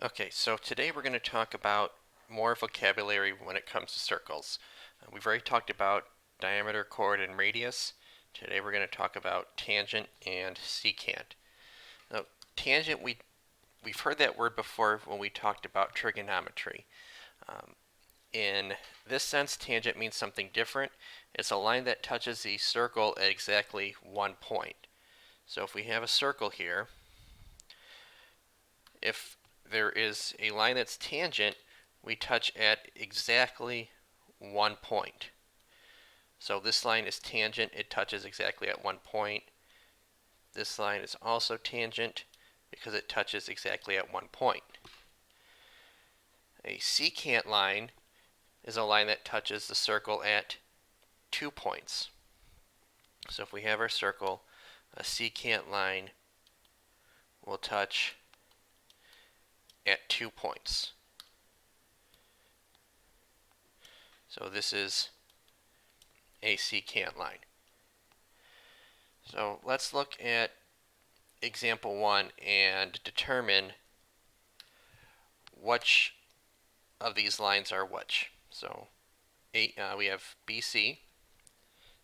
Okay, so today we're going to talk about more vocabulary when it comes to circles. We've already talked about diameter, chord, and radius. Today we're going to talk about tangent and secant. Now, tangent, we've heard that word before when we talked about trigonometry. Um, in this sense, tangent means something different. It's a line that touches the circle at exactly one point. So if we have a circle here, if there is a line that's tangent, we touch at exactly one point. So this line is tangent, it touches exactly at one point. This line is also tangent because it touches exactly at one point. A secant line is a line that touches the circle at 2 points. So if we have our circle, a secant line will touch at 2 points. So this is a secant line. So let's look at example 1 and determine which of these lines are which. So we have BC.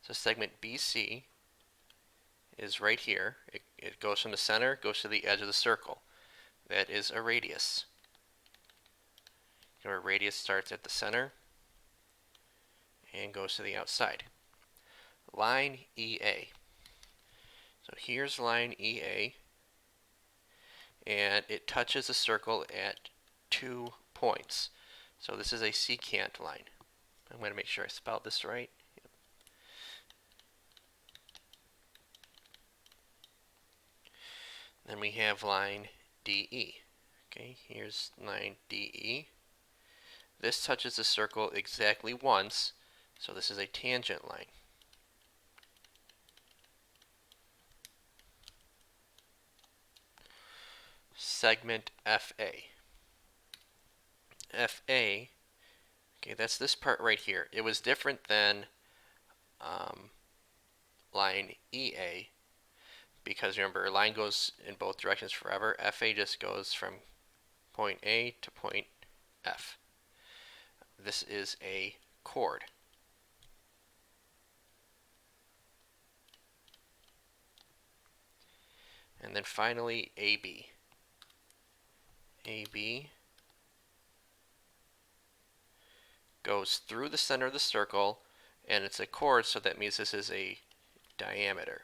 So segment BC is right here. It goes from the center, goes to the edge of the circle. That is a radius. Our radius starts at the center and goes to the outside. Line EA. So here's line EA, and it touches the circle at 2 points. So this is a secant line. I'm going to make sure I spelled this right. Then we have line DE. Okay, here's line DE. This touches the circle exactly once, so this is a tangent line. Segment FA. FA, okay, that's this part right here. It was different than line EA because remember, a line goes in both directions forever. FA just goes from point A to point F. This is a chord. And then finally, AB. AB goes through the center of the circle, and it's a chord, so that means this is a diameter.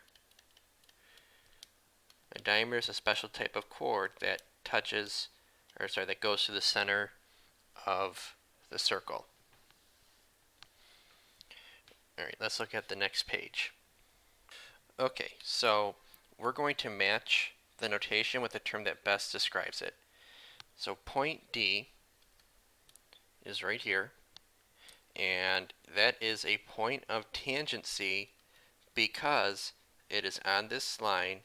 A diameter is a special type of chord that that goes to the center of the circle. Alright, let's look at the next page. Okay, so we're going to match the notation with the term that best describes it. So point D is right here, and that is a point of tangency because it is on this line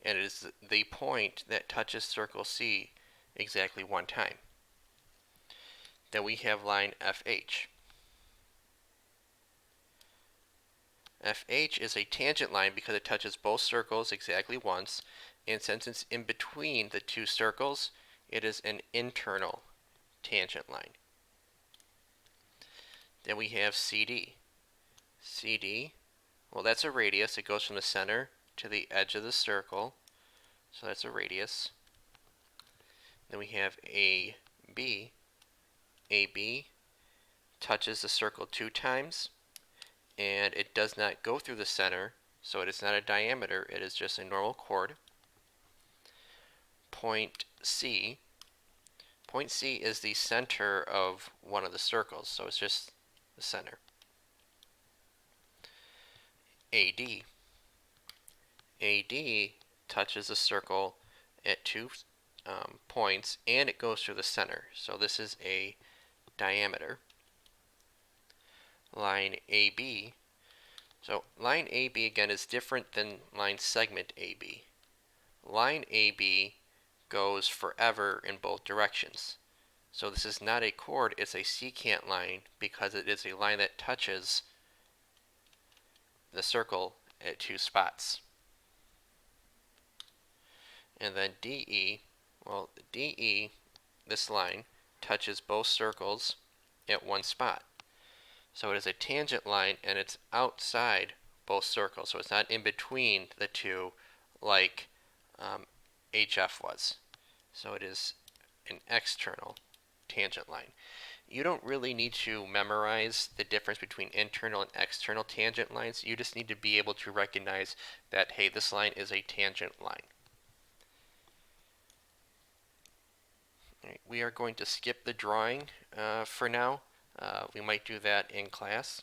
and it is the point that touches circle C exactly one time. Then we have line FH. FH is a tangent line because it touches both circles exactly once, and since it's in between the two circles, it is an internal tangent line. Then we have CD. CD, well, that's a radius. It goes from the center to the edge of the circle, so that's a radius. Then we have AB. AB touches the circle 2 times, and it does not go through the center, so it is not a diameter, it is just a normal chord. Point C. Point C is the center of one of the circles, so it's just the center. AD. AD touches the circle at 2 points, and it goes through the center, so this is a diameter. Line AB. So line AB again is different than line segment AB. Line AB goes forever in both directions. So this is not a chord, it's a secant line because it is a line that touches the circle at 2 spots. And then DE, well, DE this line, touches both circles at one spot. So it is a tangent line and it's outside both circles. So it's not in between the two like HF was. So it is an external tangent line. You don't really need to memorize the difference between internal and external tangent lines. You just need to be able to recognize that, hey, this line is a tangent line. All right, we are going to skip the drawing for now. We might do that in class.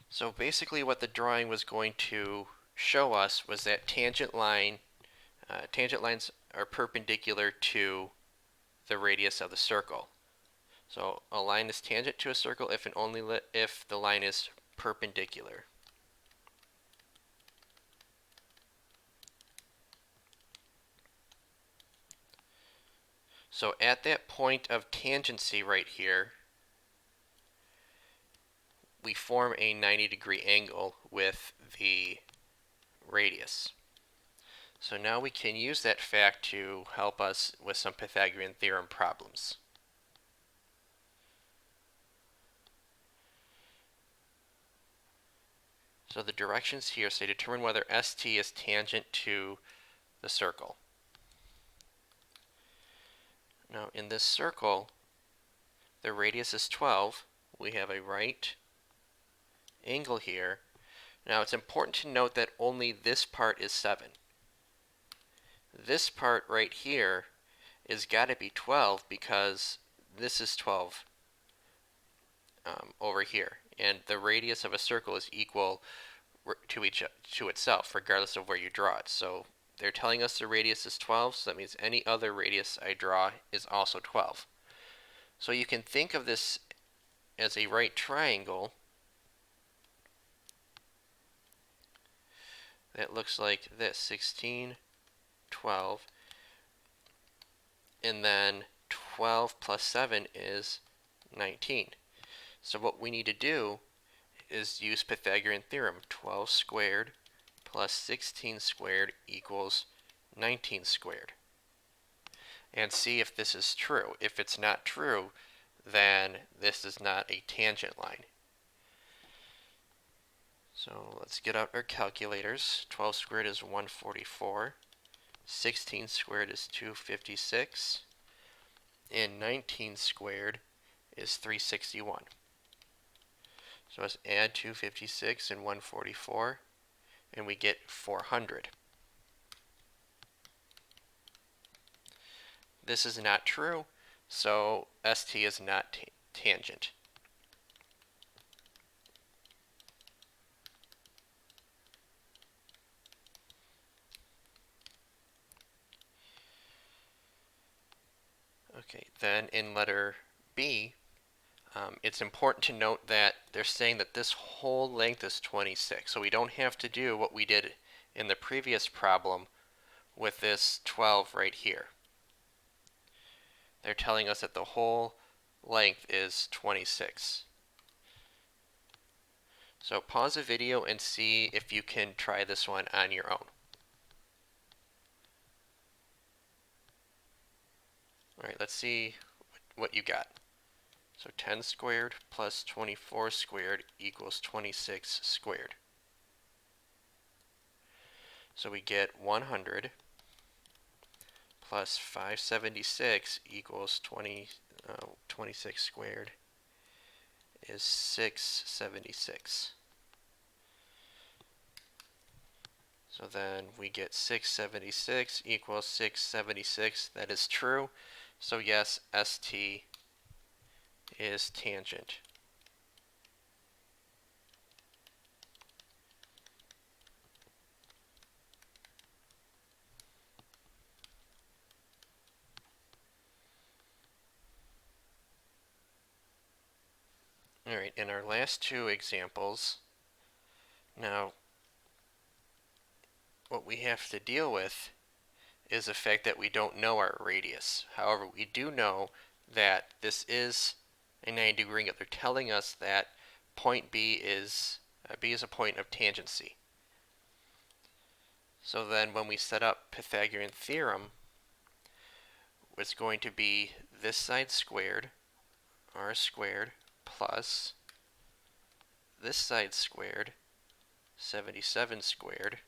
So basically what the drawing was going to show us was that tangent lines are perpendicular to the radius of the circle. So a line is tangent to a circle if and only if the line is perpendicular. So at that point of tangency right here, we form a 90-degree angle with the radius. So now we can use that fact to help us with some Pythagorean theorem problems. So the directions here say determine whether ST is tangent to the circle. Now in this circle, the radius is 12. We have a right angle here. Now it's important to note that only this part is 7. This part right here is got to be 12 because this is 12 over here, and the radius of a circle is equal to itself regardless of where you draw it. So they're telling us the radius is 12, so that means any other radius I draw is also 12. So you can think of this as a right triangle that looks like this: 16, 12, and then 12 plus 7 is 19. So what we need to do is use Pythagorean theorem. 12 squared plus 16 squared equals 19 squared. And see if this is true. If it's not true, then this is not a tangent line. So let's get out our calculators. 12 squared is 144. 16 squared is 256. And 19 squared is 361. So let's add 256 and 144, and we get 400. This is not true, so ST is not tangent. Okay, then in letter B, it's important to note that they're saying that this whole length is 26. So we don't have to do what we did in the previous problem with this 12 right here. They're telling us that the whole length is 26. So pause the video and see if you can try this one on your own. All right, let's see what you got. So 10 squared plus 24 squared equals 26 squared. So we get 100 plus 576 equals 26 squared is 676. So then we get 676 equals 676. That is true. So yes, ST is tangent. Alright, in our last two examples, now what we have to deal with is the fact that we don't know our radius. However, we do know that this is a 90-degree angle. They're telling us that point B is a point of tangency. So then when we set up Pythagorean Theorem, it's going to be this side squared, r squared, plus this side squared, 77 squared,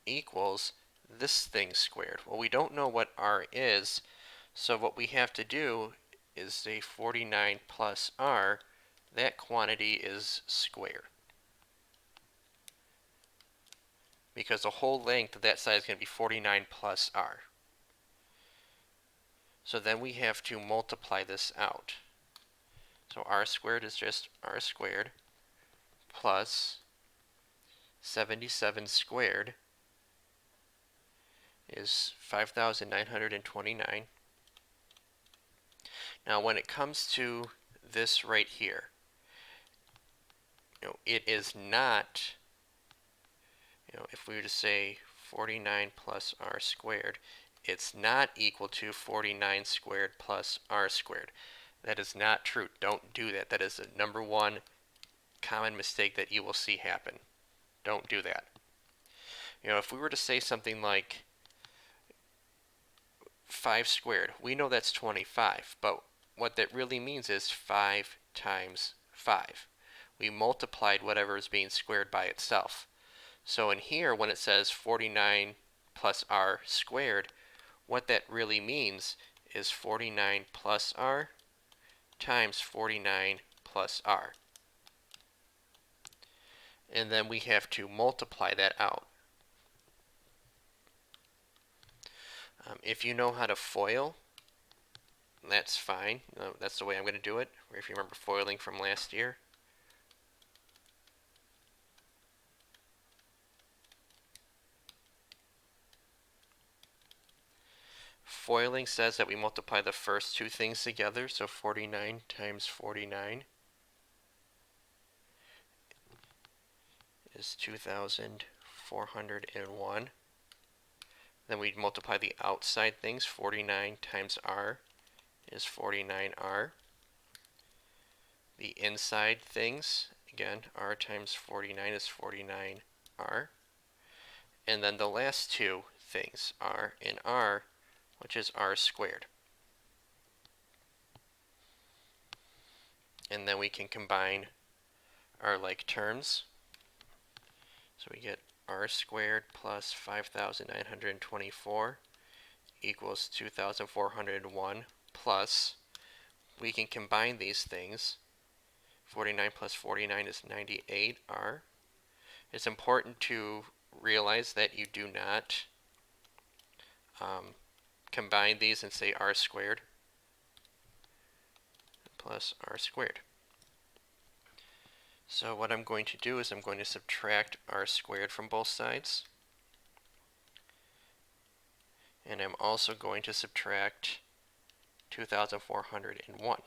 equals this thing squared. Well, we don't know what r is, so what we have to do is say 49 plus r, that quantity is squared. Because the whole length of that side is going to be 49 plus r. So then we have to multiply this out. So r squared is just r squared plus 77 squared is 5,929. Now when it comes to this right here, it is not, if we were to say 49 plus r squared, it's not equal to 49 squared plus r squared. That is not true. Don't do that. That is the number one common mistake that you will see happen. Don't do that. If we were to say something like 5 squared, we know that's 25, but what that really means is 5 times 5. We multiplied whatever is being squared by itself. So in here, when it says 49 plus r squared, what that really means is 49 plus r times 49 plus r. And then we have to multiply that out. If you know how to FOIL, that's fine. That's the way I'm going to do it, or if you remember foiling from last year. Foiling says that we multiply the first two things together, so 49 times 49 is 2,401. Then we multiply the outside things. 49 times r is 49r. The inside things, again, r times 49 is 49r. And then the last two things, r and r, which is r squared. And then we can combine our like terms. So we get r squared plus 5,924 equals 2,401 plus, we can combine these things. 49 plus 49 is 98r. It's important to realize that you do not combine these and say r squared plus r squared. So what I'm going to do is I'm going to subtract r squared from both sides. And I'm also going to subtract 2,401.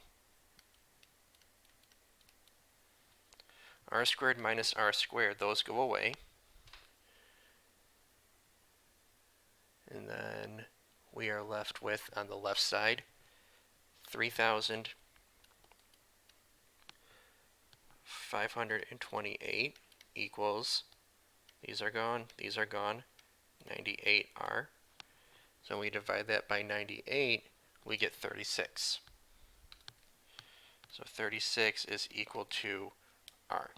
R squared minus r squared, those go away. And then we are left with, on the left side, 3,528 equals, these are gone, 98r. So when we divide that by 98, we get 36. So 36 is equal to r.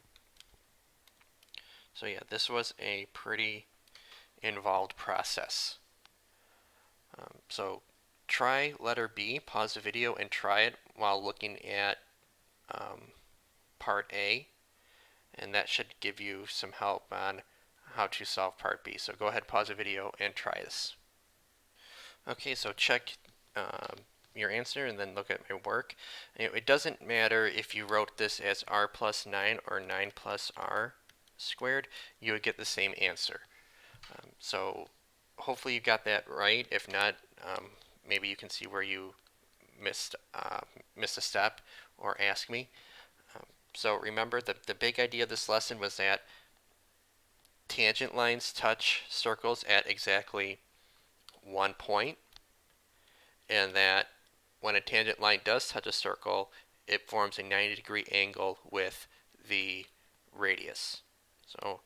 So yeah, this was a pretty involved process. So try letter B, pause the video and try it while looking at part A, and that should give you some help on how to solve part B. So go ahead, pause the video and try this. Okay, so check your answer and then look at my work. It doesn't matter if you wrote this as r plus 9 or 9 plus r squared, you would get the same answer. So hopefully you got that right. If not, maybe you can see where you missed a step or ask me. So remember, the big idea of this lesson was that tangent lines touch circles at exactly 1 point, and that when a tangent line does touch a circle, it forms a 90-degree angle with the radius. So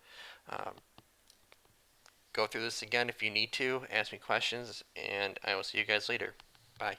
go through this again if you need to, ask me questions, and I will see you guys later. Bye.